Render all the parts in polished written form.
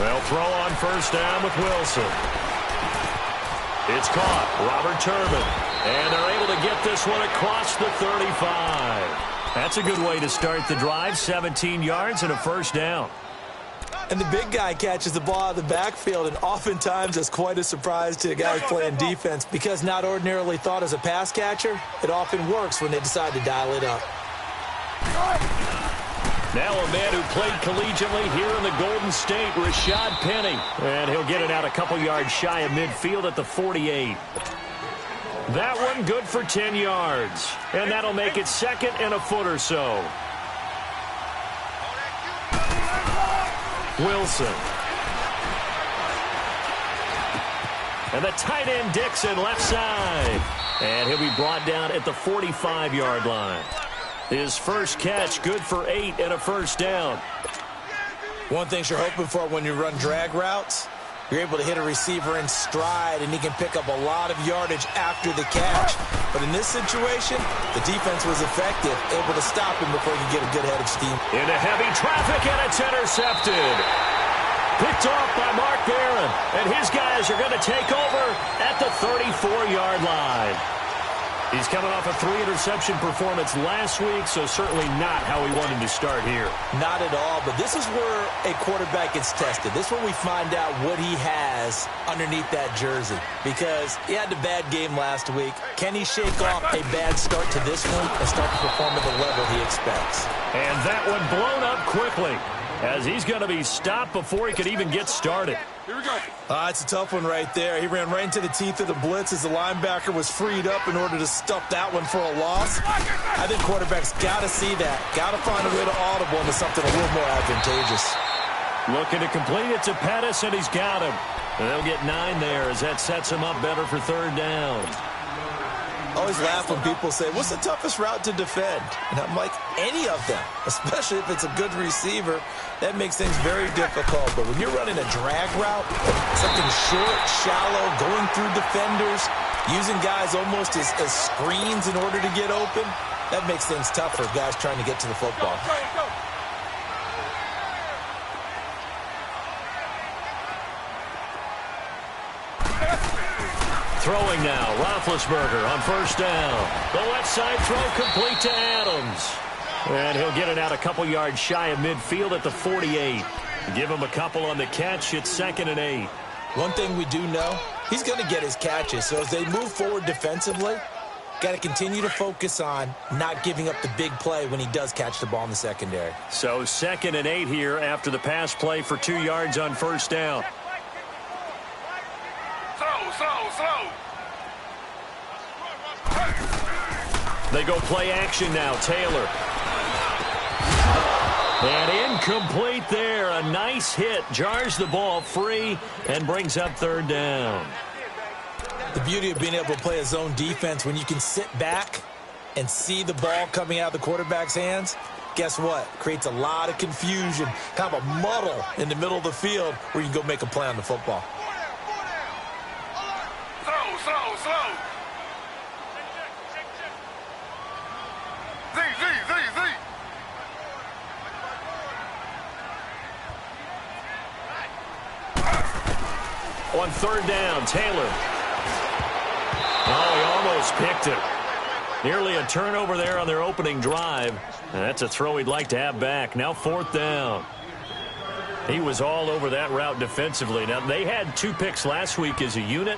They'll throw on first down with Wilson. It's caught. Robert Turbin. And they're able to get this one across the 35. That's a good way to start the drive. 17 yards and a first down. And the big guy catches the ball out of the backfield, and oftentimes it's quite a surprise to the guys playing defense because not ordinarily thought as a pass catcher, it often works when they decide to dial it up. Now a man who played collegiately here in the Golden State, Rashad Penny. And he'll get it out a couple yards shy of midfield at the 48. That one good for 10 yards. And that'll make it second and a foot or so. Wilson. And the tight end Dixon left side. And he'll be brought down at the 45-yard line. His first catch good for 8 and a first down. One thing you're hoping for when you run drag routes, you're able to hit a receiver in stride, and he can pick up a lot of yardage after the catch. But in this situation, the defense was effective, able to stop him before he could get a good head of steam. Into heavy traffic, and it's intercepted. Picked off by Mark Barron, and his guys are going to take over at the 34-yard line. He's coming off a 3-interception performance last week, so certainly not how he wanted to start here. Not at all, but this is where a quarterback gets tested. This is where we find out what he has underneath that jersey, because he had a bad game last week. Can he shake off a bad start to this one and start to perform at the level he expects? And that one blown up quickly, as he's going to be stopped before he could even get started. Here we go. It's a tough one right there. He ran right into the teeth of the blitz as the linebacker was freed up in order to stuff that one for a loss. I think quarterbacks got to see that. Got to find a way to audible into something a little more advantageous. Looking to complete it to Pettis, and he's got him. And they'll get 9 there as that sets him up better for third down. I always laugh when people say, what's the toughest route to defend? And I'm like, any of them, especially if it's a good receiver. That makes things very difficult. But when you're running a drag route, something short, shallow, going through defenders, using guys almost as screens in order to get open, that makes things tough for guys trying to get to the football. Go. Throwing now, Roethlisberger on first down. The left side throw complete to Adams. And he'll get it out a couple yards shy of midfield at the 48. Give him a couple on the catch. It's 2nd and 8. One thing we do know, he's going to get his catches. So as they move forward defensively, got to continue to focus on not giving up the big play when he does catch the ball in the secondary. So 2nd and 8 here after the pass play for 2 yards on first down. Slow. They go play action now. Taylor. And incomplete there. A nice hit. Jars the ball free and brings up third down. The beauty of being able to play a zone defense when you can sit back and see the ball coming out of the quarterback's hands, guess what? Creates a lot of confusion, kind of a muddle in the middle of the field where you can go make a play on the football. Slow. Z. On third down, Taylor. Oh, he almost picked it. Nearly a turnover there on their opening drive. And that's a throw he'd like to have back. Now 4th down. He was all over that route defensively. Now, they had 2 picks last week as a unit.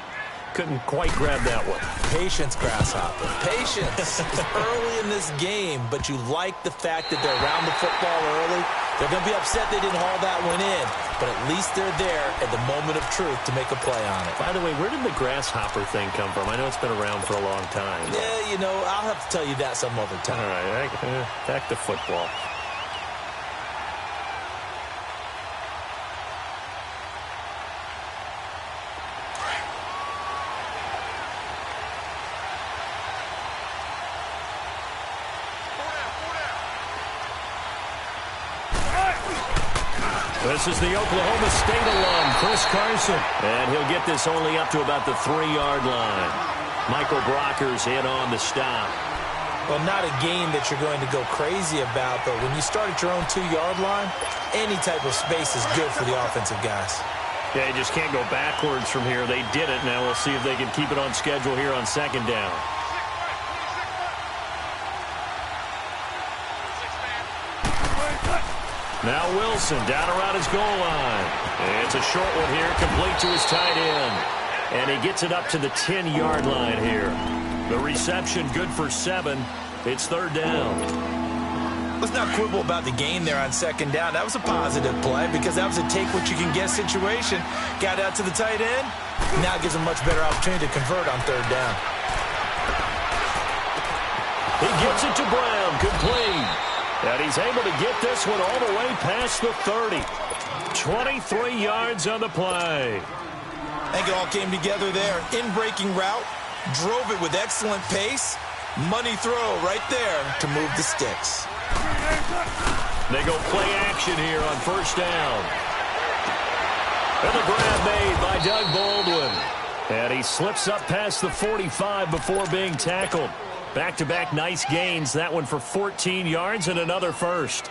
Couldn't quite grab that one. Patience, Grasshopper. Patience. It's early in this game, but you like the fact that they're around the football early. They're going to be upset they didn't haul that one in, but at least they're there at the moment of truth to make a play on it. By the way, where did the grasshopper thing come from? I know it's been around for a long time. Yeah, I'll have to tell you that some other time. All right, back to football. This is the Oklahoma State alum, Chris Carson. And he'll get this only up to about the 3-yard line. Michael Brockers in on the stop. Well, not a gain that you're going to go crazy about, but when you start at your own 2-yard line, any type of space is good for the offensive guys. Yeah, you just can't go backwards from here. They did it. Now we'll see if they can keep it on schedule here on second down. Now Wilson down around his goal line. It's a short one here, complete to his tight end. And he gets it up to the 10-yard line here. The reception good for 7. It's third down. Let's not quibble about the gain there on second down. That was a positive play because that was a take-what-you-can-get situation. Got out to the tight end. Now gives him a much better opportunity to convert on third down. He gets it to Brown, complete. And he's able to get this one all the way past the 30. 23 yards on the play. I think it all came together there. In-breaking route, drove it with excellent pace. Money throw right there to move the sticks. They go play action here on first down. And the grab made by Doug Baldwin. And he slips up past the 45 before being tackled. Back-to-back nice gains. That one for 14 yards and another first.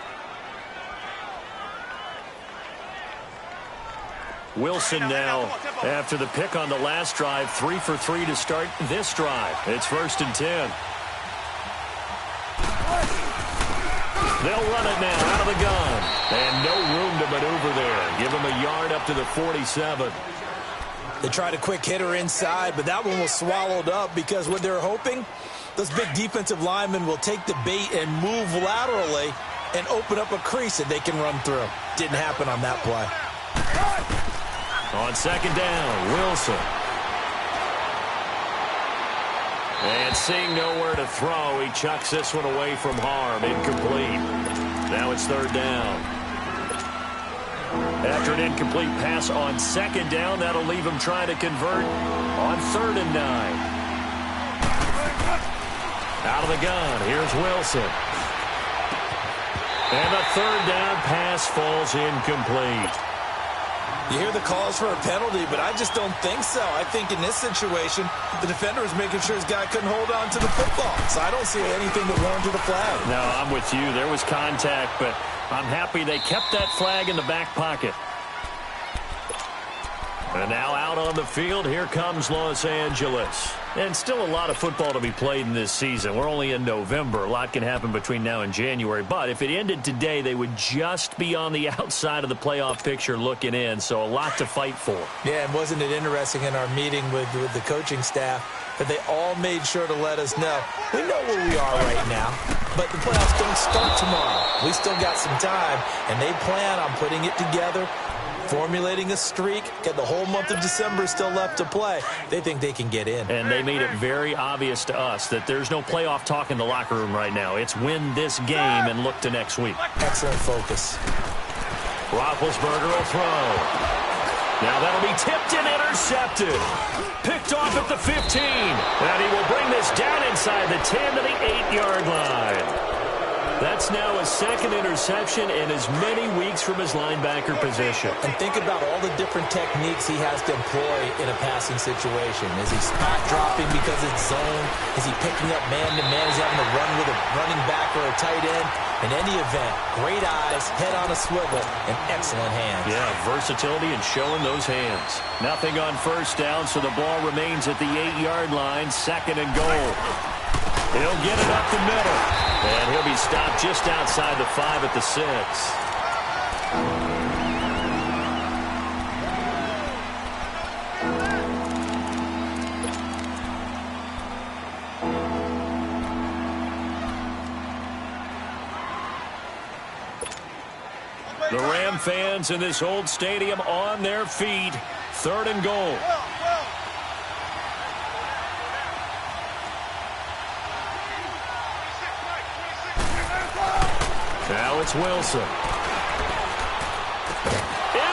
Wilson now, after the pick on the last drive, 3 for 3 to start this drive. It's first and 10. They'll run it now out of the gun. And no room to maneuver there. Give him a yard up to the 47. They tried a quick hitter inside, but that one was swallowed up because what they're hoping, those big defensive linemen will take the bait and move laterally and open up a crease that they can run through. Didn't happen on that play. On second down, Wilson. And seeing nowhere to throw, he chucks this one away from harm. Incomplete. Now it's third down. After an incomplete pass on second down, that'll leave him trying to convert on 3rd and 9. Out of the gun, here's Wilson. And the third down pass falls incomplete. You hear the calls for a penalty, but I just don't think so. I think in this situation, the defender is making sure his guy couldn't hold on to the football. So I don't see anything that warranted a flag. No, I'm with you. There was contact, but I'm happy they kept that flag in the back pocket. And now out on the field, here comes Los Angeles. And still a lot of football to be played in this season. We're only in November. A lot can happen between now and January. But if it ended today, they would just be on the outside of the playoff picture looking in. So a lot to fight for. Yeah, and wasn't it interesting in our meeting with the coaching staff that they all made sure to let us know, we know where we are right now, but the playoffs don't start tomorrow. We still got some time, and they plan on putting it together, formulating a streak, get the whole month of December still left to play. They think they can get in. And they made it very obvious to us that there's no playoff talk in the locker room right now. It's win this game and look to next week. Excellent focus. Roethlisberger will throw. Now that'll be tipped and intercepted. Picked off at the 15. And he will bring this down inside the 10 to the 8-yard line. That's now his second interception in as many weeks from his linebacker position. And think about all the different techniques he has to employ in a passing situation. Is he spot dropping because it's zone? Is he picking up man-to-man? Is he having to run with a running back or a tight end? In any event, great eyes, head on a swivel, and excellent hands. Yeah, versatility and showing those hands. Nothing on first down, so the ball remains at the 8-yard line, 2nd and goal. He'll get it up the middle. And he'll be stopped just outside the 5 at the 6. The Ram fans in this old stadium on their feet. 3rd and goal. Now it's Wilson. End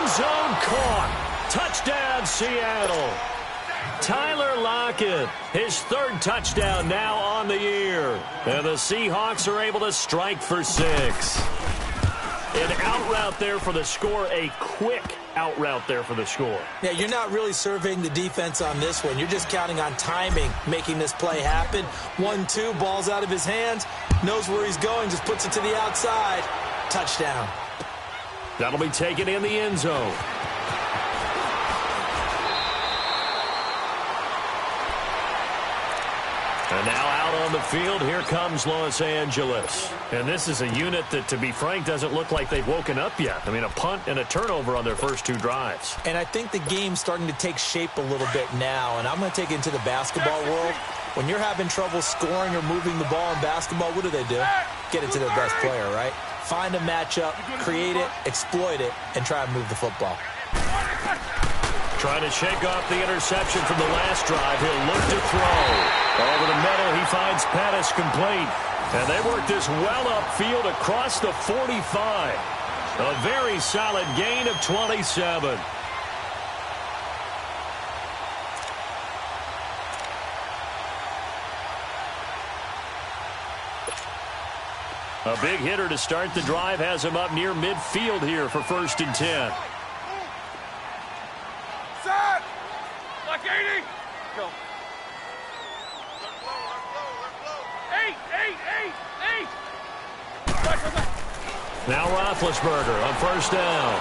zone caught. Touchdown, Seattle. Tyler Lockett, his 3rd touchdown now on the year. And the Seahawks are able to strike for 6. An out route there for the score, a quick out route there for the score. Yeah, you're not really surveying the defense on this one. You're just counting on timing, making this play happen. 1-2, ball's out of his hands, knows where he's going, just puts it to the outside. Touchdown. That'll be taken in the end zone. And now out on the field, here comes Los Angeles. And this is a unit that, to be frank, doesn't look like they've woken up yet. I mean, a punt and a turnover on their first 2 drives. And I think the game's starting to take shape a little bit now. And I'm going to take it into the basketball world. When you're having trouble scoring or moving the ball in basketball, what do? Get it to their best player, right? Find a matchup, create it, exploit it, and try and move the football. Trying to shake off the interception from the last drive. He'll look to throw. Over the middle, he finds Pettis complete. And they work this well upfield across the 45. A very solid gain of 27. A big hitter to start the drive has him up near midfield here for 1st and 10. Set! Like 80! Go. Eight! Now Roethlisberger on 1st down.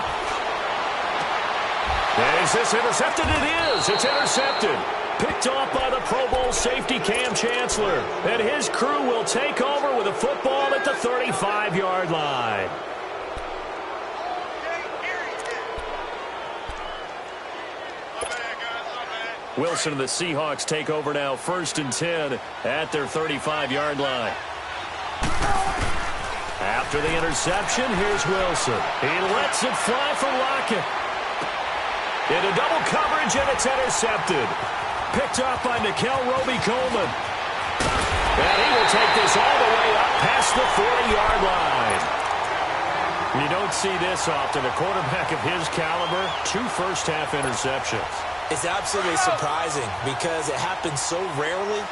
Is this intercepted? It is. It's intercepted. Picked off by the Pro Bowl safety Cam Chancellor. And his crew will take over with a football at the 35-yard line. Wilson and the Seahawks take over now, 1st and 10 at their 35-yard line. After the interception, here's Wilson. He lets it fly for Lockett. Into double coverage, and it's intercepted. Picked off by Nickel Roby-Coleman. And he will take this all the way up past the 40-yard line. You don't see this often. A quarterback of his caliber, 2 first-half interceptions. It's absolutely surprising because it happens so rarely.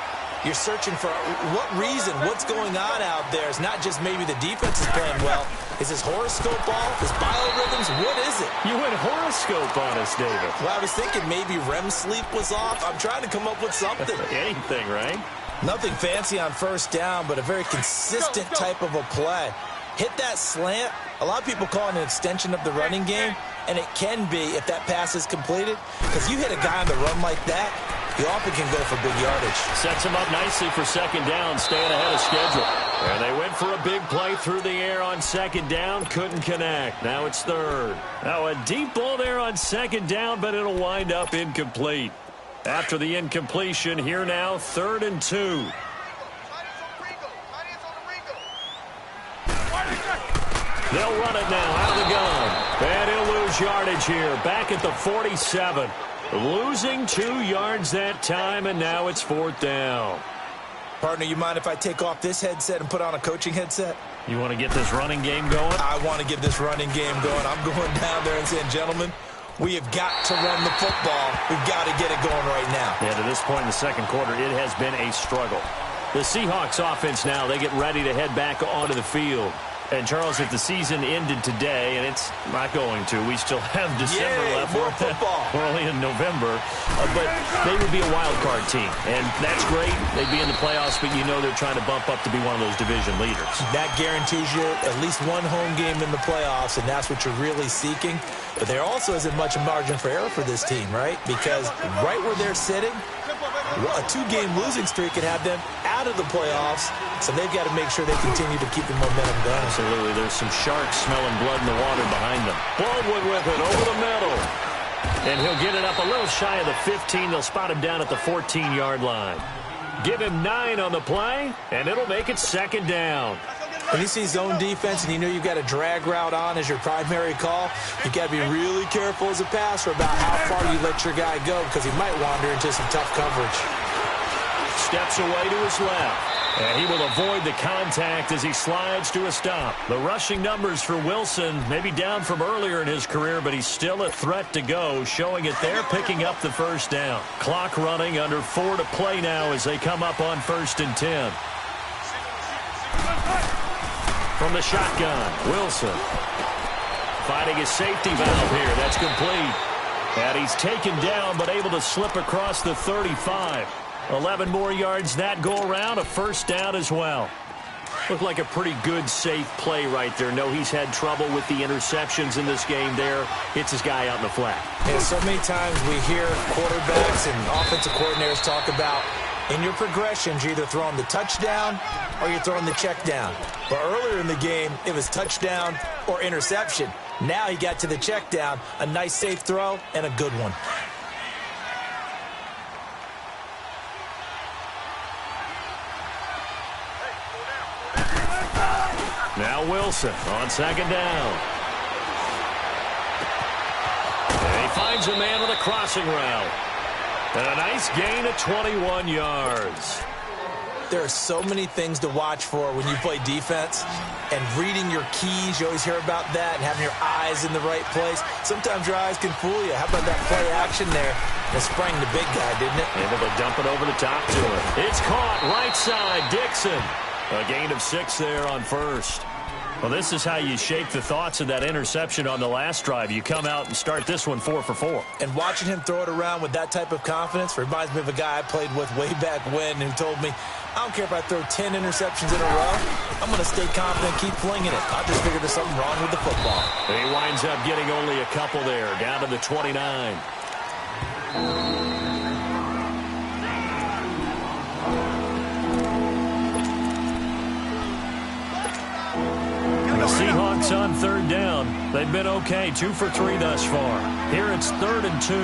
You're searching for what reason, what's going on out there. It's not just maybe the defense is playing well. Is his horoscope off? His biorhythms? What is it? You went horoscope on us, David. Well, I was thinking maybe REM sleep was off. I'm trying to come up with something. Anything, right? Nothing fancy on 1st down, but a very consistent type of a play. Hit that slant. A lot of people call it an extension of the running game, and it can be if that pass is completed. Because you hit a guy on the run like that, you often can go for big yardage. Sets him up nicely for 2nd down, staying ahead of schedule. And they went for a big play through the air on 2nd down, couldn't connect. Now it's 3rd. Now a deep ball there on 2nd down, but it'll wind up incomplete. After the incompletion, here now, 3rd and 2. They'll run it now out of the gun. And he'll lose yardage here. Back at the 47. Losing 2 yards that time, and now it's 4th down. Partner, you mind if I take off this headset and put on a coaching headset? You want to get this running game going? I want to get this running game going. I'm going down there and saying, gentlemen, we have got to run the football. We've got to get it going right now. Yeah, to this point in the 2nd quarter, it has been a struggle. The Seahawks offense now, they get ready to head back onto the field. And, Charles, if the season ended today, and it's not going to, we still have December left. More football. We're only in November. But they would be a wild card team. And that's great. They'd be in the playoffs, but you know they're trying to bump up to be one of those division leaders. That guarantees you at least one home game in the playoffs, and that's what you're really seeking. But there also isn't much margin for error for this team, right? Because right where they're sitting, a 2-game losing streak could have them out of the playoffs, so they've got to make sure they continue to keep the momentum going. Absolutely. There's some sharks smelling blood in the water behind them. Baldwin with it over the middle. And he'll get it up a little shy of the 15. They'll spot him down at the 14-yard line. Give him 9 on the play, and it'll make it 2nd down. When you see zone defense and you know you've got a drag route on as your primary call, you've got to be really careful as a passer about how far you let your guy go because he might wander into some tough coverage. Steps away to his left. And he will avoid the contact as he slides to a stop. The rushing numbers for Wilson maybe down from earlier in his career, but he's still a threat to go, showing it there, picking up the 1st down. Clock running, under 4 to play now as they come up on 1st and 10. From the shotgun, Wilson finding his safety valve here. That's complete. And he's taken down but able to slip across the 35. 11 more yards that go around, a first down as well. Looked like a pretty good, safe play right there. No, he's had trouble with the interceptions in this game there. Hits his guy out in the flat. And so many times we hear quarterbacks and offensive coordinators talk about in your progressions, you're either throwing the touchdown or you're throwing the check down. But earlier in the game, it was touchdown or interception. Now he got to the check down, a nice safe throw, and a good one. Now Wilson on second down. And he finds a man with a crossing route. And a nice gain of 21 yards. There are so many things to watch for when you play defense. And reading your keys, you always hear about that, and having your eyes in the right place. Sometimes your eyes can fool you. How about that play action there? It sprang the big guy, didn't it? Able to dump it over the top to him. It's caught right side, Dixon. A gain of 6 there on first. Well, this is how you shake the thoughts of that interception on the last drive. You come out and start this one 4 for 4. And watching him throw it around with that type of confidence reminds me of a guy I played with way back when who told me, I don't care if I throw 10 interceptions in a row. I'm going to stay confident, keep flinging it. I just figured there's something wrong with the football. He winds up getting only a couple there, down to the 29. Seahawks on third down. They've been okay, 2 for 3 thus far. Here it's 3rd and 2.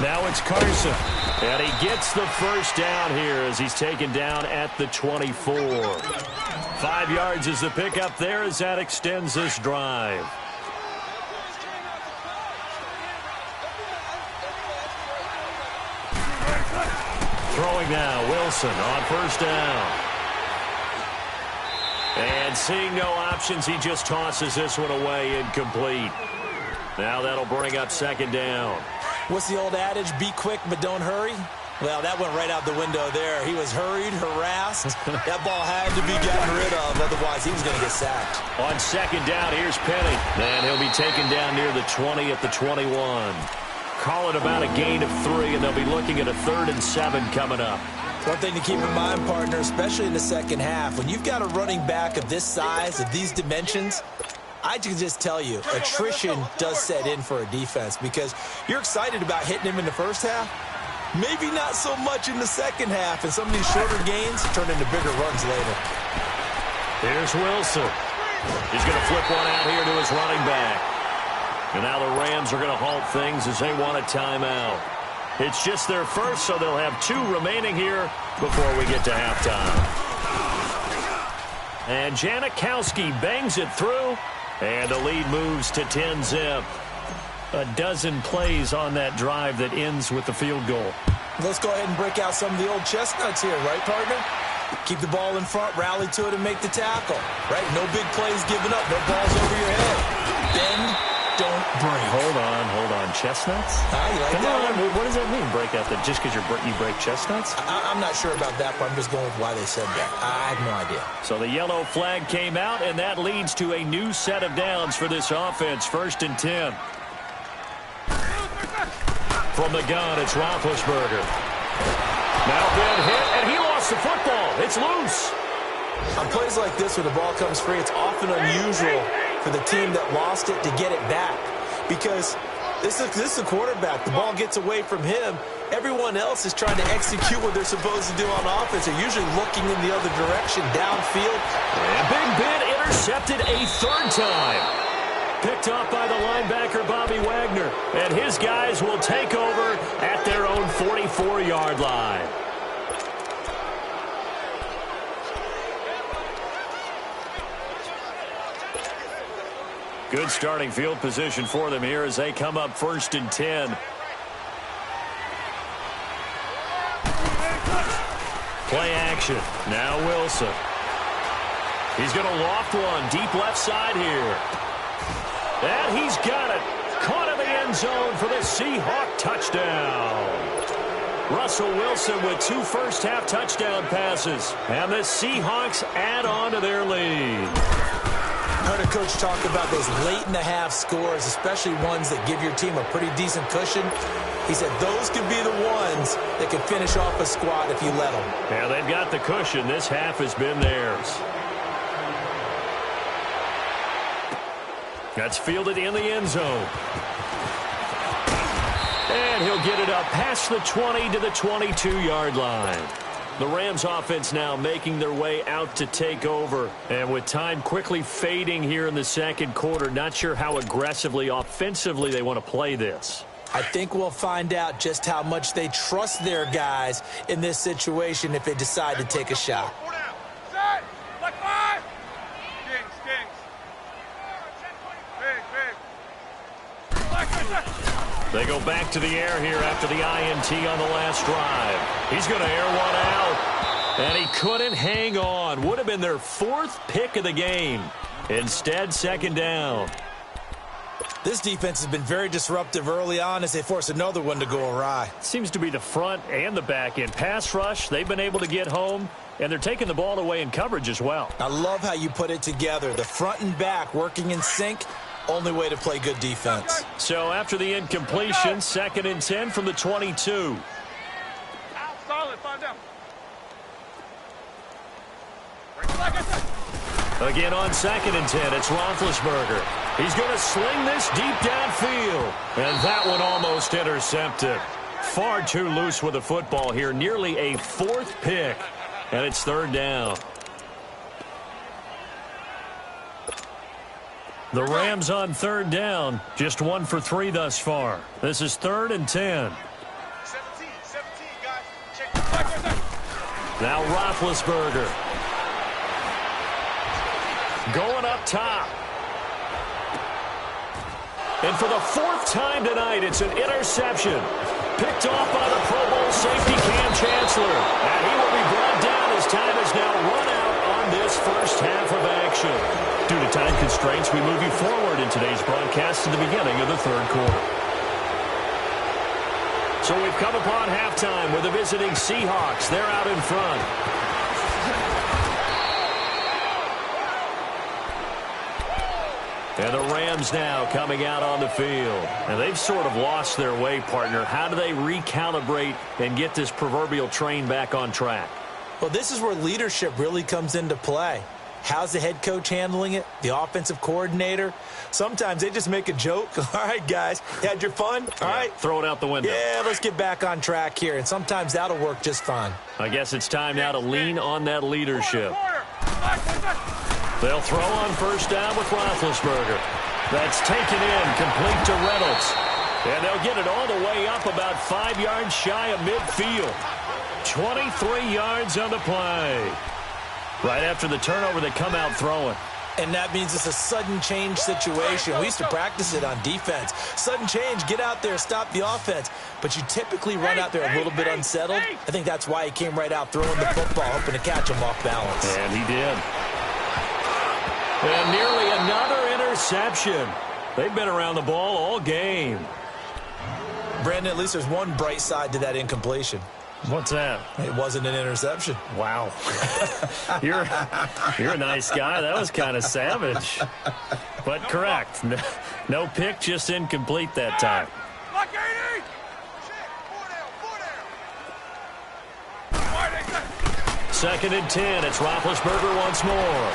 Now it's Carson. And he gets the first down here as he's taken down at the 24. 5 yards is the pickup there as that extends this drive. Throwing now, Wilson on first down. And seeing no options, he just tosses this one away incomplete. Now that'll bring up second down. What's the old adage, be quick but don't hurry? Well, that went right out the window there. He was hurried, harassed. That ball had to be gotten rid of, otherwise he was going to get sacked. On second down, here's Penny. And he'll be taken down near the 20 at the 21. Call it about a gain of 3, and they'll be looking at a 3rd and 7 coming up. One thing to keep in mind, partner, especially in the second half, when you've got a running back of this size, of these dimensions, I can just tell you, attrition does set in for a defense because you're excited about hitting him in the first half. Maybe not so much in the second half, and some of these shorter gains turn into bigger runs later. Here's Wilson. He's going to flip one out here to his running back. And now the Rams are going to halt things as they want a timeout. It's just their first, so they'll have 2 remaining here before we get to halftime. And Janikowski bangs it through, and the lead moves to 10-zip. A dozen plays on that drive that ends with the field goal. Let's go ahead and break out some of the old chestnuts here, right, partner? Keep the ball in front, rally to it, and make the tackle, right? No big plays given up, no balls over your head. Bend, don't break. Hold on. Chestnuts? You like Come that on. one? What does that mean, break out? That just because you break chestnuts? I'm not sure about that, but I'm just going with why they said that. I have no idea. So the yellow flag came out, and that leads to a new set of downs for this offense. 1st and 10. From the gun, it's Roethlisberger. Now been hit, and he lost the football. It's loose. On plays like this, when the ball comes free, it's often unusual for the team that lost it to get it back. Because this is a quarterback. The ball gets away from him. Everyone else is trying to execute what they're supposed to do on offense. They're usually looking in the other direction, downfield. And Big Ben intercepted a 3rd time. Picked off by the linebacker, Bobby Wagner. And his guys will take over at their own 44-yard line. Good starting field position for them here as they come up 1st and 10. Play action. Now Wilson. He's going to loft one deep left side here. And he's got it. Caught in the end zone for the Seahawk touchdown. Russell Wilson with 2 first-half touchdown passes. And the Seahawks add on to their lead. Heard a coach talk about those late-in-the-half scores, especially ones that give your team a pretty decent cushion. He said those could be the ones that can finish off a squad if you let them. Yeah, they've got the cushion. This half has been theirs. That's fielded in the end zone. And he'll get it up past the 20 to the 22-yard line. The Rams offense now making their way out to take over. And with time quickly fading here in the second quarter, not sure how aggressively, offensively they want to play this. I think we'll find out just how much they trust their guys in this situation if they decide to take a shot. Set. Like 5. Kings. Big. They go back to the air here after the INT on the last drive. He's going to air one out. And he couldn't hang on. Would have been their 4th pick of the game. Instead, second down. This defense has been very disruptive early on as they force another one to go awry. Seems to be the front and the back end. Pass rush, they've been able to get home, and they're taking the ball away in coverage as well. I love how you put it together. The front and back working in sync, only way to play good defense. So after the incompletion, 2nd and 10 from the 22. Solid. 5 down. Again on 2nd and 10, it's Roethlisberger. He's going to sling this deep downfield. And that one almost intercepted. Far too loose with the football here. Nearly a 4th pick. And it's 3rd down. The Rams on 3rd down. Just 1 for 3 thus far. This is 3rd and 10. 17, guys. Check. Now Roethlisberger. Going up top. And for the 4th time tonight, it's an interception. Picked off by the Pro Bowl safety Cam Chancellor. And he will be brought down as time is now run out on this first half of action. Due to time constraints, we move you forward in today's broadcast to the beginning of the 3rd quarter. So we've come upon halftime with the visiting Seahawks. They're out in front. And the Rams now coming out on the field. And they've sort of lost their way, partner. How do they recalibrate and get this proverbial train back on track? Well, this is where leadership really comes into play. How's the head coach handling it? The offensive coordinator? Sometimes they just make a joke. All right, guys, you had your fun? All right. Throw it out the window. Yeah, let's get back on track here. And sometimes that'll work just fine. I guess it's time now to lean on that leadership. They'll throw on first down with Roethlisberger. That's taken in, complete to Reynolds. And they'll get it all the way up about 5 yards shy of midfield. 23 yards on the play. Right after the turnover, they come out throwing. And that means it's a sudden change situation. We used to practice it on defense. Sudden change, get out there, stop the offense. But you typically run out there a little bit unsettled. I think that's why he came right out throwing the football, hoping to catch him off balance. And he did. And nearly another interception. They've been around the ball all game. Brandon, at least there's one bright side to that incompletion. What's that? It wasn't an interception. Wow. You're a nice guy. That was kind of savage. But correct. No pick, just incomplete that time. Like 80. 2nd and 10. It's Roethlisberger once more.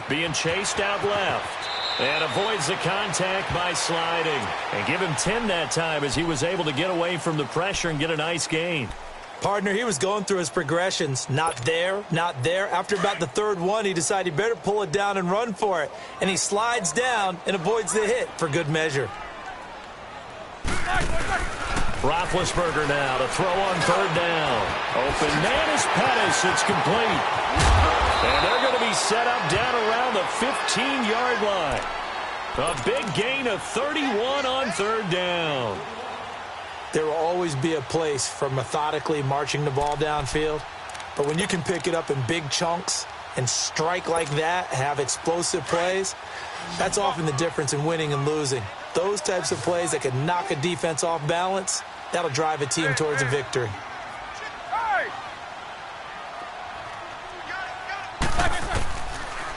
Being chased out left. And avoids the contact by sliding. And give him 10 that time as he was able to get away from the pressure and get a nice gain. Partner, he was going through his progressions. Not there, not there. After about the 3rd one, he decided he better pull it down and run for it. And he slides down and avoids the hit for good measure. Roethlisberger now to throw on 3rd down. Open man is Pettis. It's complete. And they're going to be set up down around the 15-yard line. A big gain of 31 on 3rd down. There will always be a place for methodically marching the ball downfield. But when you can pick it up in big chunks and strike like that, have explosive plays, that's often the difference in winning and losing. Those types of plays that can knock a defense off balance, that'll drive a team towards a victory.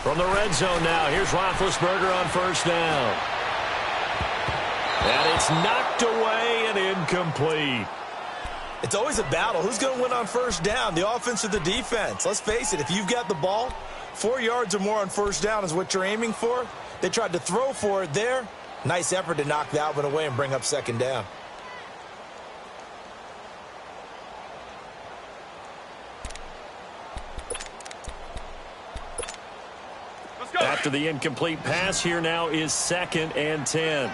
From the red zone now, here's Roethlisberger on first down. And it's knocked away and incomplete. It's always a battle. Who's going to win on first down, the offense or the defense? Let's face it, if you've got the ball, 4 yards or more on first down is what you're aiming for. They tried to throw for it there. Nice effort to knock that one away and bring up second down. After the incomplete pass, here now is 2nd and 10.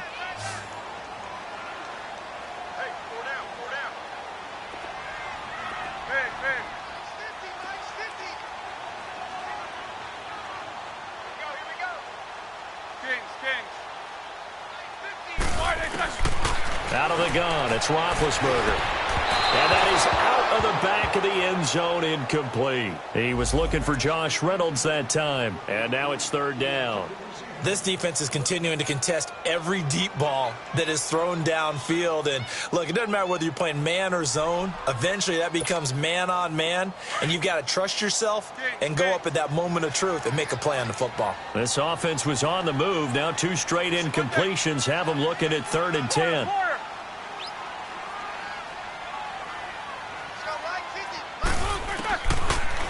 Out of the gun, it's Roethlisberger. And that is out of the back of the end zone, incomplete. He was looking for Josh Reynolds that time, and now it's 3rd down. This defense is continuing to contest every deep ball that is thrown downfield. And, look, it doesn't matter whether you're playing man or zone. Eventually, that becomes man on man, and you've got to trust yourself and go up at that moment of truth and make a play on the football. This offense was on the move. Now 2 straight incompletions have them looking at 3rd and 10.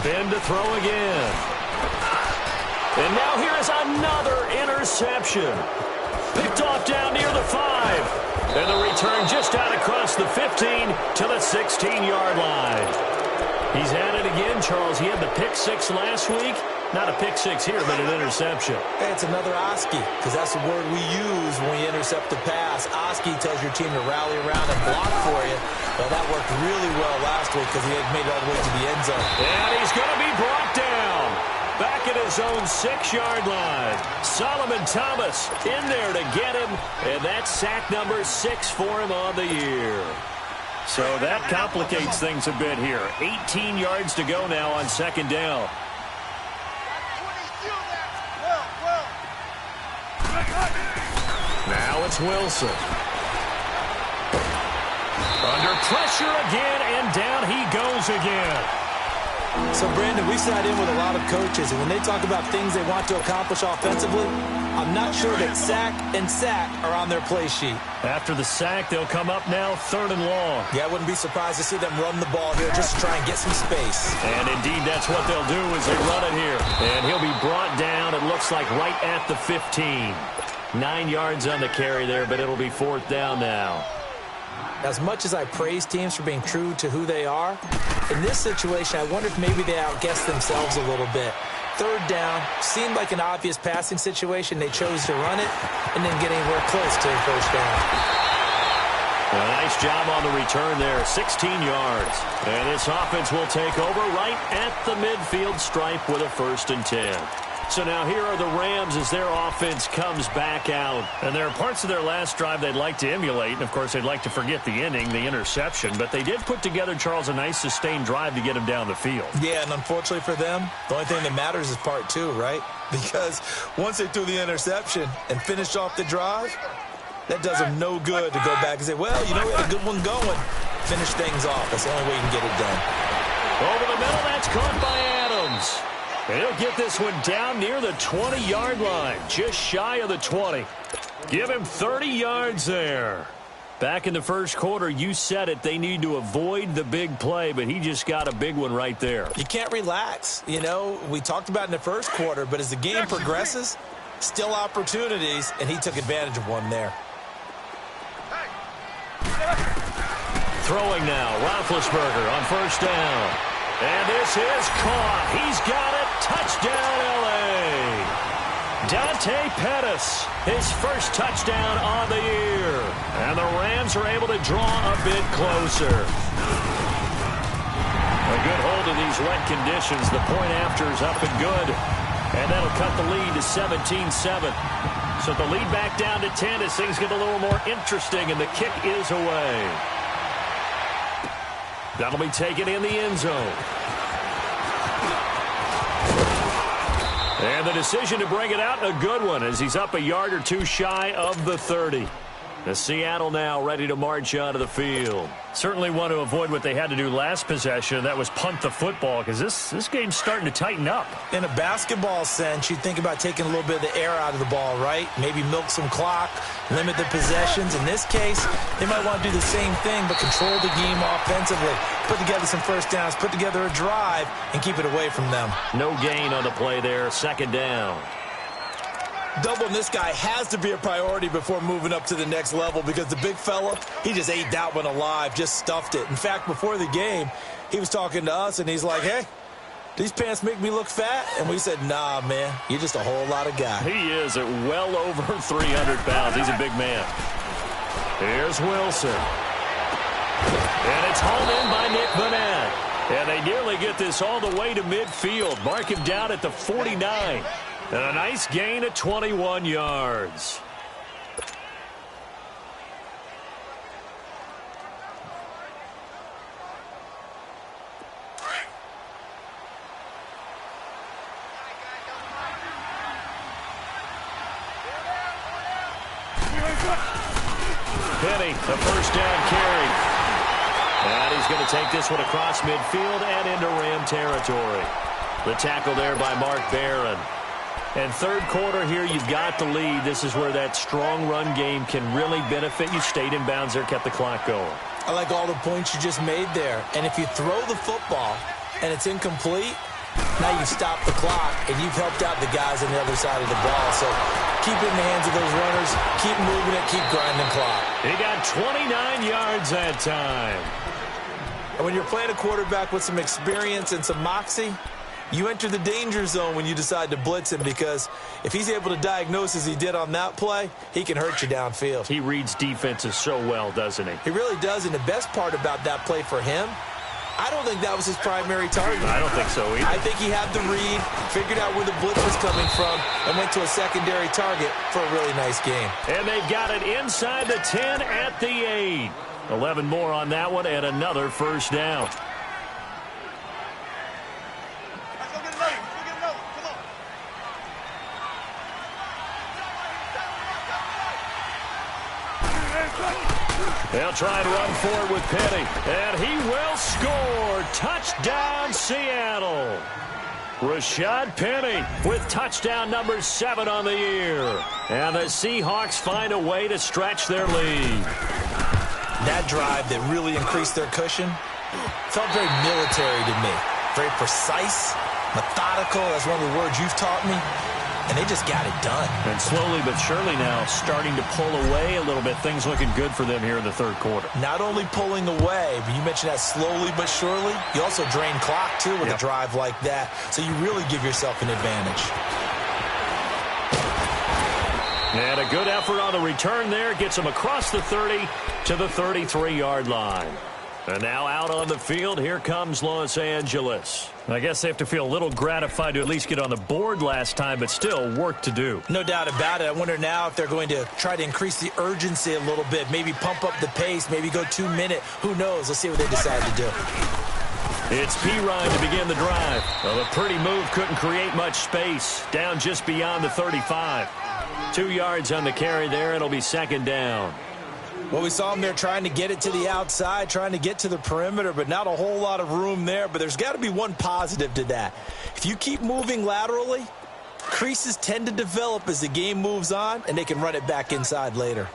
Ben to throw again. And now here is another interception. Picked off down near the 5. And the return just out across the 15 to the 16-yard line. He's at it again, Charles. He had the pick 6 last week. Not a pick 6 here, but an interception. Hey, it's another Oski, because that's the word we use when we intercept the pass. Oski tells your team to rally around and block for you. Well, that worked really well last week because he had made it all the way to the end zone. And he's going to be brought down. Back at his own 6-yard line. Solomon Thomas in there to get him. And that's sack number 6 for him on the year. So that complicates things a bit here. 18 yards to go now on 2nd down. Now it's Wilson. Under pressure again, and down he goes again. So, Brandon, we sat in with a lot of coaches, and when they talk about things they want to accomplish offensively, I'm not sure that sack and sack are on their play sheet. After the sack, they'll come up now 3rd and long. Yeah, I wouldn't be surprised to see them run the ball here just to try and get some space. And indeed, that's what they'll do as they run it here. And he'll be brought down, it looks like, right at the 15. 9 yards on the carry there, but it'll be 4th down now. As much as I praise teams for being true to who they are, in this situation, I wonder if maybe they outguessed themselves a little bit. 3rd down, seemed like an obvious passing situation. They chose to run it and then get anywhere close to the 1st down. A nice job on the return there, 16 yards. And this offense will take over right at the midfield stripe with a 1st and 10. So now here are the Rams as their offense comes back out. And there are parts of their last drive they'd like to emulate. And, of course, they'd like to forget the inning, the interception. But they did put together, Charles, a nice sustained drive to get him down the field. Yeah, and unfortunately for them, the only thing that matters is part 2, right? Because once they threw the interception and finished off the drive, that does them no good to go back and say, well, you know, we had a good one going. Finish things off. That's the only way you can get it done. Over the middle, that's caught by Adams. And he'll get this one down near the 20-yard line, just shy of the 20. Give him 30 yards there. Back in the first quarter, you said it, they need to avoid the big play, but he just got a big one right there. You can't relax. You know, we talked about in the first quarter, but as the game progresses, still opportunities, and he took advantage of one there. Throwing now, Roethlisberger on 1st down. And this is caught. He's got it. Touchdown, L.A. Dante Pettis, his first touchdown on the year. And the Rams are able to draw a bit closer. A good hold in these wet conditions. The point after is up and good. And that'll cut the lead to 17-7. So the lead back down to 10 as things get a little more interesting, and the kick is away. That'll be taken in the end zone. And the decision to bring it out, a good one, as he's up a yard or two shy of the 30. The Seattle now ready to march onto the field. Certainly want to avoid what they had to do last possession. That was punt the football, because this game's starting to tighten up. In a basketball sense, you think about taking a little bit of the air out of the ball, right? Maybe milk some clock, limit the possessions. In this case, they might want to do the same thing, but control the game offensively. Put together some first downs, put together a drive, and keep it away from them. No gain on the play there, second down. Doubling this guy has to be a priority before moving up to the next level, because the big fella, he just ate that one alive, just stuffed it. In fact, before the game, he was talking to us, and he's like, hey, these pants make me look fat? And we said, nah, man, you're just a whole lot of guy. He is at well over 300 pounds. He's a big man. Here's Wilson. And it's hauled in by Nick Vanette. And they nearly get this all the way to midfield. Mark him down at the 49. And a nice gain of 21 yards. Penny, the first down carry. And he's going to take this one across midfield and into Ram territory. The tackle there by Mark Barron. And third quarter here, you've got the lead. This is where that strong run game can really benefit you. Stayed in bounds there, kept the clock going. I like all the points you just made there. And if you throw the football and it's incomplete, now you stop the clock and you've helped out the guys on the other side of the ball. So keep it in the hands of those runners, keep moving it, keep grinding clock. He got 29 yards that time. And when you're playing a quarterback with some experience and some moxie, you enter the danger zone when you decide to blitz him, because if he's able to diagnose as he did on that play, he can hurt you downfield. He reads defenses so well, doesn't he? He really does, and the best part about that play for him, I don't think that was his primary target. I don't think so either. I think he had the read, figured out where the blitz was coming from, and went to a secondary target for a really nice game. And they've got it inside the 10 at the 8. 11 more on that one, and another first down. They'll try and run forward with Penny. And he will score. Touchdown, Seattle. Rashad Penny with touchdown number 7 on the year. And the Seahawks find a way to stretch their lead. That drive that really increased their cushion felt very military to me. Very precise, methodical. That's one of the words you've taught me. And they just got it done. And slowly but surely now starting to pull away a little bit. Things looking good for them here in the third quarter. Not only pulling away, but you mentioned that slowly but surely. You also drain clock, too, with a drive like that. So you really give yourself an advantage. And a good effort on the return there. Gets them across the 30 to the 33-yard line. And now out on the field, here comes Los Angeles. I guess they have to feel a little gratified to at least get on the board last time, but still work to do. No doubt about it. I wonder now if they're going to try to increase the urgency a little bit, maybe pump up the pace, maybe go 2-minute. Who knows? Let's see what they decide to do. It's Pirine to begin the drive. Well, a pretty move couldn't create much space. Down just beyond the 35. 2 yards on the carry there. It'll be second down. Well, we saw him there trying to get it to the outside, trying to get to the perimeter, but not a whole lot of room there. But there's got to be one positive to that. If you keep moving laterally, creases tend to develop as the game moves on, and they can run it back inside later.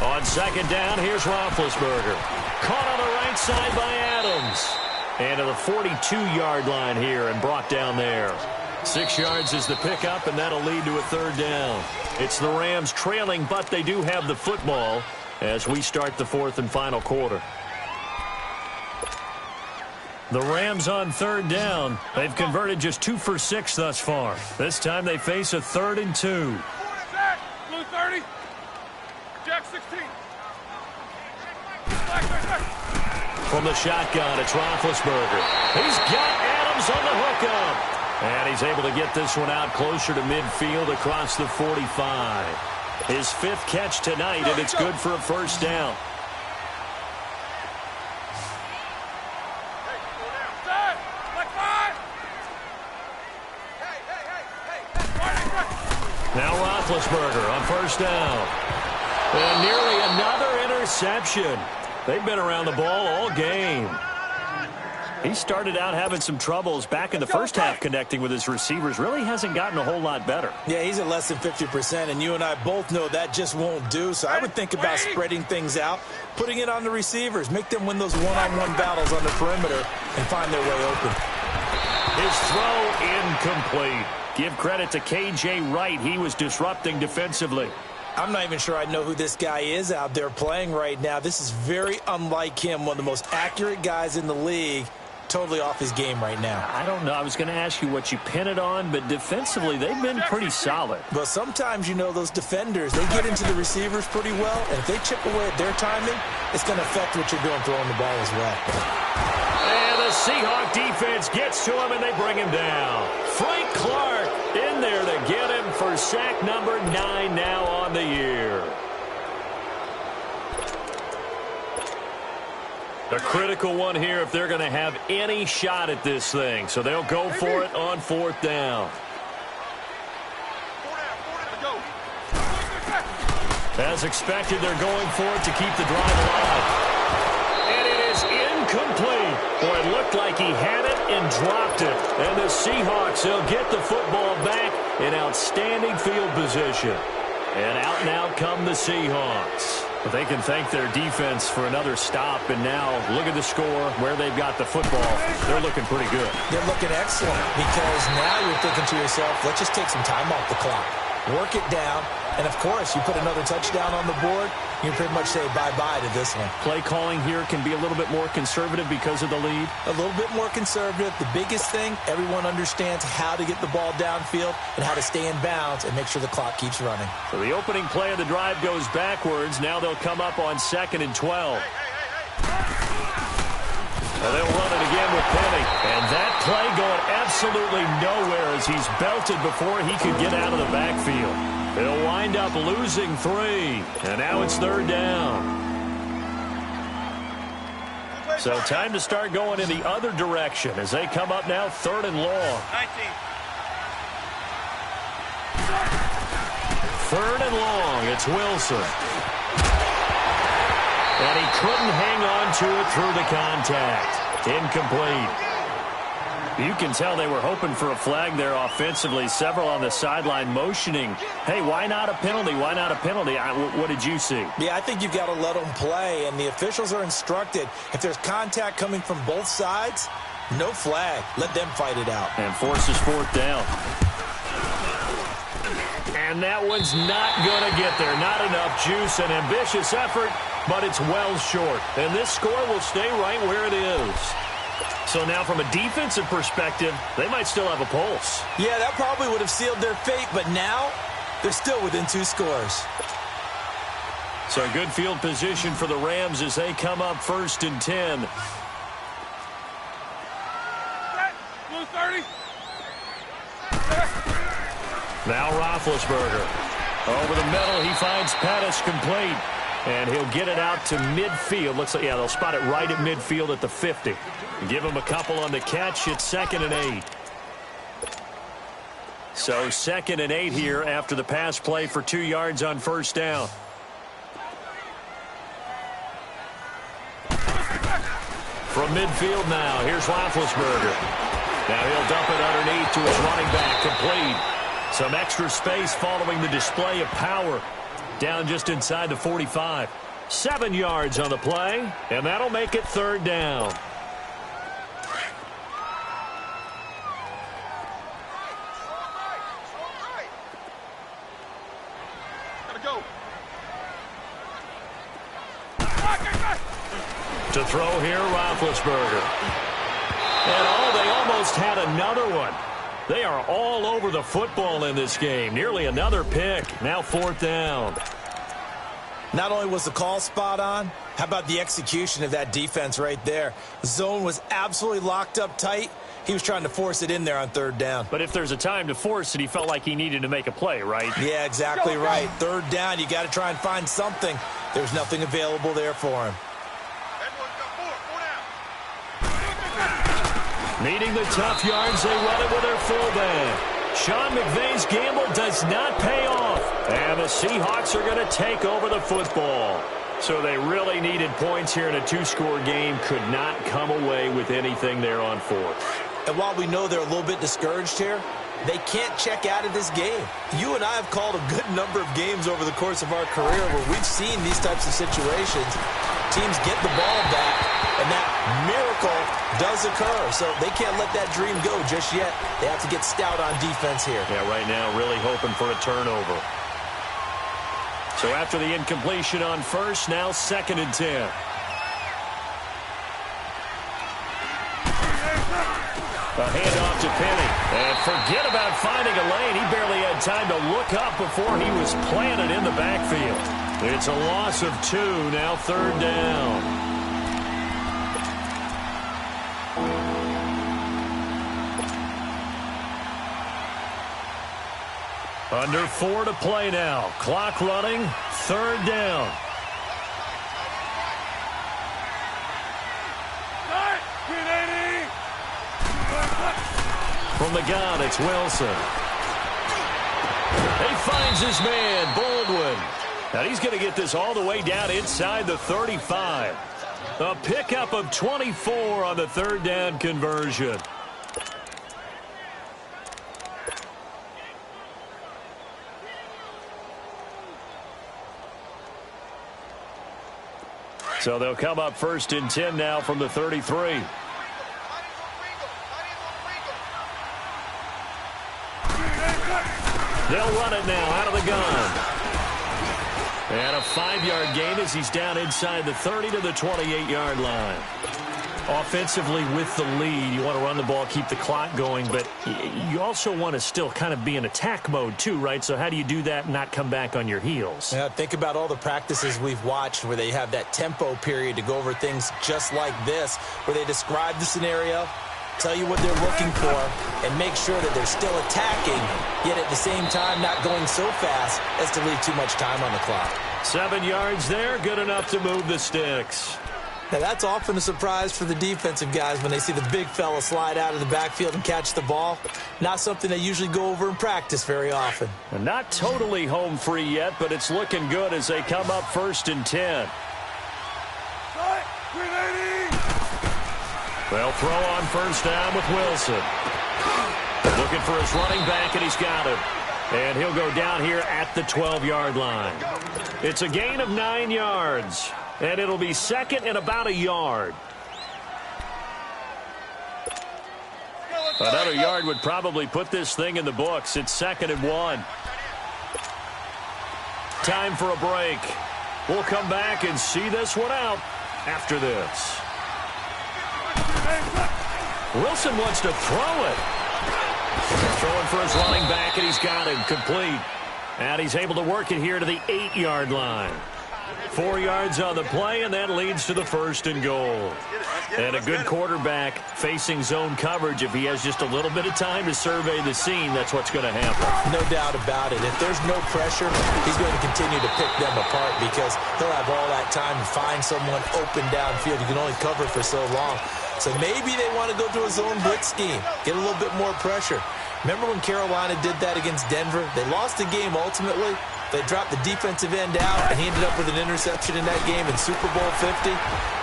On second down, here's Roethlisberger. Caught on the right side by Adams. And to the 42-yard line here and brought down there. 6 yards is the pickup, and that'll lead to a third down. It's the Rams trailing, but they do have the football as we start the fourth and final quarter. The Rams on third down. They've converted just 2 for 6 thus far. This time they face a 3rd and 2. Blue 30. Jack 16. From the shotgun, it's Roethlisberger. He's got Adams on the hookup. And he's able to get this one out closer to midfield across the 45. His 5th catch tonight, and it's good for a first down. Now Roethlisberger on first down. And nearly another interception. They've been around the ball all game. He started out having some troubles back in the first half connecting with his receivers. Really hasn't gotten a whole lot better. Yeah, he's at less than 50%, and you and I both know that just won't do. So I would think about spreading things out, putting it on the receivers, make them win those one-on-one battles on the perimeter, and find their way open. His throw incomplete. Give credit to K.J. Wright. He was disrupting defensively. I'm not even sure I know who this guy is out there playing right now. This is very unlike him, one of the most accurate guys in the league. Totally off his game right now. I don't know. I was going to ask you what you pin it on, but defensively, they've been pretty solid. But sometimes, you know, those defenders, they get into the receivers pretty well, and if they chip away at their timing, it's going to affect what you're doing throwing the ball as well. And the Seahawk defense gets to him, and they bring him down. Frank Clark in there to get him for sack number 9 now on the year. A critical one here if they're going to have any shot at this thing. So they'll go for it on 4th down. As expected, they're going for it to keep the drive alive. And it is incomplete. Boy, it looked like he had it and dropped it. And the Seahawks, they'll get the football back in outstanding field position. And out come the Seahawks. But they can thank their defense for another stop. And now look at the score, where they've got the football. They're looking pretty good. They're looking excellent because now you're thinking to yourself, let's just take some time off the clock. Work it down. And, of course, you put another touchdown on the board, you pretty much say bye-bye to this one. Play calling here can be a little bit more conservative because of the lead. A little bit more conservative. The biggest thing, everyone understands how to get the ball downfield and how to stay in bounds and make sure the clock keeps running. So the opening play of the drive goes backwards. Now they'll come up on 2nd and 12. And they'll run it again with Penny. And that play going absolutely nowhere as he's belted before he could get out of the backfield. They'll wind up losing 3. And now it's 3rd down. So time to start going in the other direction as they come up now 3rd and long. 3rd and long. It's Wilson. And he couldn't hang on to it through the contact. Incomplete. You can tell they were hoping for a flag there offensively. Several on the sideline motioning, hey, why not a penalty? Why not a penalty? What did you see? Yeah, I think you've got to let them play, and the officials are instructed. If there's contact coming from both sides, no flag. Let them fight it out. And forces 4th down. And that one's not going to get there. Not enough juice. An ambitious effort, but it's well short. And this score will stay right where it is. So now from a defensive perspective, they might still have a pulse. Yeah, that probably would have sealed their fate, but now they're still within 2 scores. So good field position for the Rams as they come up 1st and 10. Blue 30. Now Roethlisberger. Over the middle, he finds Pettis complete. And he'll get it out to midfield. Looks like, yeah, they'll spot it right at midfield at the 50. Give him a couple on the catch. It's 2nd and 8. So 2nd and 8 here after the pass play for 2 yards on 1st down. From midfield now, here's Roethlisberger. Now he'll dump it underneath to his running back, complete. Some extra space following the display of power. Down just inside the 45. 7 yards on the play, and that'll make it 3rd down. To throw here, Roethlisberger. And they almost had another one. They are all over the football in this game. Nearly another pick. Now 4th down. Not only was the call spot on, how about the execution of that defense right there? The zone was absolutely locked up tight. He was trying to force it in there on 3rd down. But if there's a time to force it, he felt like he needed to make a play, right? Yeah, exactly right. 3rd down, you got to try and find something. There's nothing available there for him. Needing the tough yards, they run it with their fullback. Sean McVay's gamble does not pay off. And the Seahawks are going to take over the football. So they really needed points here in a two-score game. Could not come away with anything there on fourth. And while we know they're a little bit discouraged here, they can't check out of this game. You and I have called a good number of games over the course of our career where we've seen these types of situations. Teams get the ball back, and that miracle does occur. So they can't let that dream go just yet. They have to get stout on defense here. Yeah, right now really hoping for a turnover. So after the incompletion on first, now 2nd and 10. A handoff to Penny. And forget about finding a lane. He barely had time to look up before he was planted in the backfield. It's a loss of 2, now 3rd down. Under 4 to play now. Clock running. 3rd down. From the gun, it's Wilson. He finds his man, Baldwin. And he's going to get this all the way down inside the 35. A pickup of 24 on the 3rd down conversion. So they'll come up 1st and 10 now from the 33. They'll run it now out of the gun. And a 5-yard gain as he's down inside the 30 to the 28-yard line. Offensively with the lead, you want to run the ball, keep the clock going, but you also want to still kind of be in attack mode too, right? So how do you do that and not come back on your heels? Yeah, think about all the practices we've watched where they have that tempo period to go over things just like this, where they describe the scenario, tell you what they're looking for, and make sure that they're still attacking, yet at the same time not going so fast as to leave too much time on the clock. 7 yards there, good enough to move the sticks. Now, that's often a surprise for the defensive guys when they see the big fella slide out of the backfield and catch the ball. Not something they usually go over in practice very often. And not totally home free yet, but it's looking good as they come up 1st and 10. They'll throw on 1st down with Wilson. Looking for his running back, and he's got him. And he'll go down here at the 12-yard line. It's a gain of 9 yards. And it'll be 2nd and about a yard. Another yard would probably put this thing in the books. It's 2nd and 1. Time for a break. We'll come back and see this one out after this. Wilson wants to throw it. Throwing for his running back, and he's got him complete. And he's able to work it here to the 8-yard line. 4 yards on the play, and that leads to the 1st and goal. And a good quarterback facing zone coverage. If he has just a little bit of time to survey the scene, that's what's going to happen. No doubt about it. If there's no pressure, he's going to continue to pick them apart because he'll have all that time to find someone open downfield. You can only cover for so long. So maybe they want to go to a zone blitz scheme, get a little bit more pressure. Remember when Carolina did that against Denver? They lost the game ultimately. They dropped the defensive end out, and he ended up with an interception in that game in Super Bowl 50.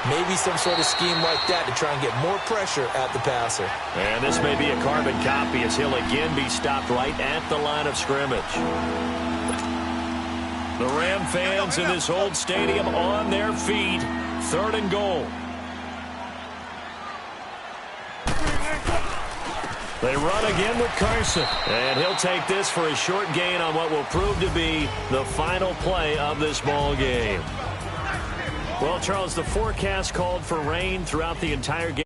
Maybe some sort of scheme like that to try and get more pressure at the passer. And this may be a carbon copy as he'll again be stopped right at the line of scrimmage. The Ram fans in this old stadium on their feet. 3rd and goal. They run again with Carson. And he'll take this for a short gain on what will prove to be the final play of this ball game. Well, Charles, the forecast called for rain throughout the entire game.